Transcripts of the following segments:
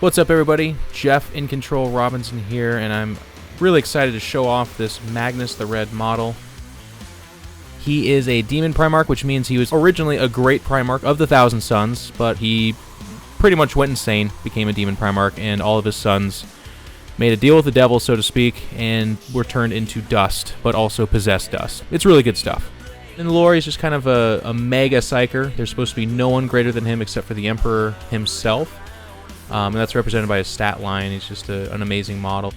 What's up, everybody? Geoff in Control Robinson here, and I'm really excited to show off this Magnus the Red model. He is a Demon Primarch, which means he was originally a Great Primarch of the Thousand Sons, but he pretty much went insane, became a Demon Primarch, and all of his sons made a deal with the devil, so to speak, and were turned into dust, but also possessed dust. It's really good stuff. In the lore, he's just kind of a mega psyker. There's supposed to be no one greater than him except for the Emperor himself. And that's represented by his stat line. He's just an amazing model.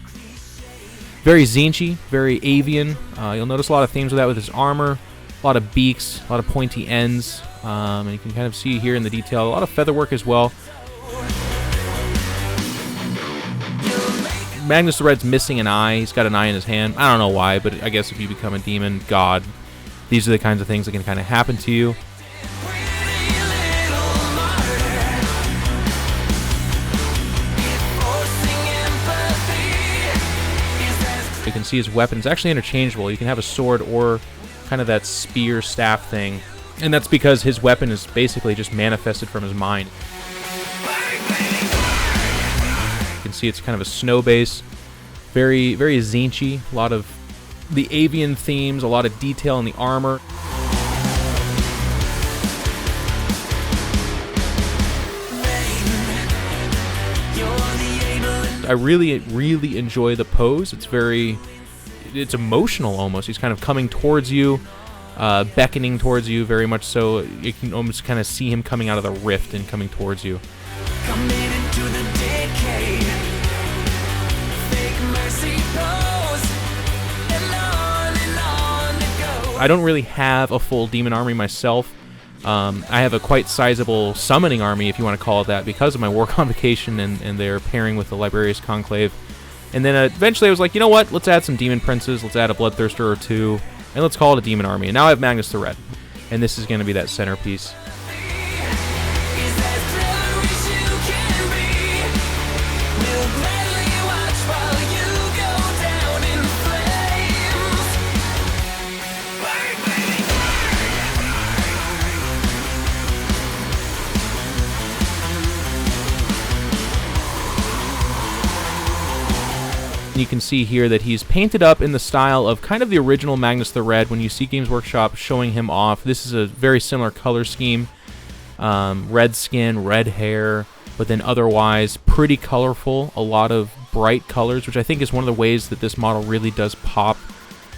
Very Zinchi, very avian. You'll notice a lot of themes with that with his armor, a lot of beaks, a lot of pointy ends, and you can kind of see here in the detail a lot of featherwork as well. Magnus the Red's missing an eye. He's got an eye in his hand. I don't know why, but I guess if you become a demon god, these are the kinds of things that can kind of happen to you. You can see his weapon is actually interchangeable. You can have a sword or kind of that spear staff thing. And that's because his weapon is basically just manifested from his mind. You can see it's kind of a snow base. Very, very Zinchi. A lot of the avian themes, a lot of detail in the armor. I really enjoy the pose. It's emotional almost. He's kind of coming towards you, beckoning towards you very much so. You can almost kind of see him coming out of the rift and coming towards you. I don't really have a full demon army myself. I have a quite sizable summoning army, if you want to call it that, because of my war convocation and their pairing with the Librarius Conclave. And then eventually I was like, you know what, let's add some Demon Princes, let's add a Bloodthirster or two, and let's call it a Demon Army. And now I have Magnus the Red, and this is going to be that centerpiece. You can see here that he's painted up in the style of kind of the original Magnus the Red. When you see Games Workshop showing him off, this is a very similar color scheme. Red skin, red hair, but then otherwise pretty colorful. A lot of bright colors, which I think is one of the ways that this model really does pop.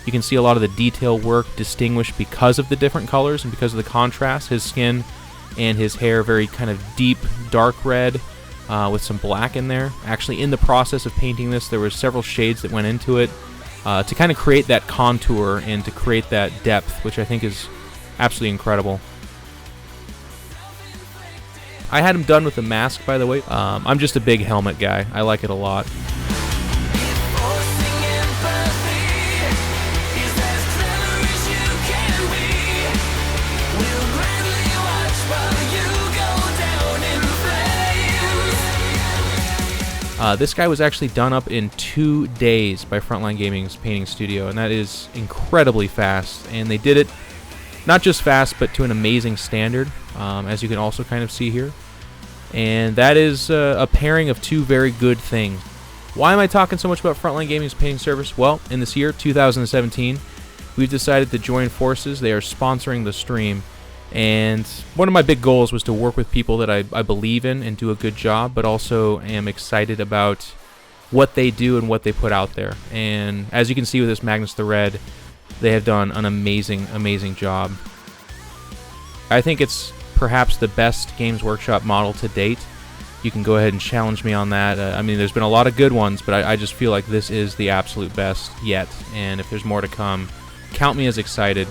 You can see a lot of the detail work distinguished because of the different colors and because of the contrast. His skin and his hair very kind of deep, dark red. With some black in there. Actually, in the process of painting this, there were several shades that went into it to kind of create that contour and to create that depth, which I think is absolutely incredible. I had him done with the mask, by the way. I'm just a big helmet guy. I like it a lot. This guy was actually done up in 2 days by Frontline Gaming's painting studio, and that is incredibly fast. And they did it not just fast, but to an amazing standard, as you can also kind of see here. And that is a pairing of two very good things. Why am I talking so much about Frontline Gaming's painting service? Well, in this year, 2017, we've decided to join forces. They are sponsoring the stream. And one of my big goals was to work with people that I believe in and do a good job, but also am excited about what they do and what they put out there. And as you can see with this Magnus the Red, they have done an amazing job. I think it's perhaps the best Games Workshop model to date. You can go ahead and challenge me on that. I mean, there's been a lot of good ones, but I just feel like this is the absolute best yet. And if there's more to come, count me as excited.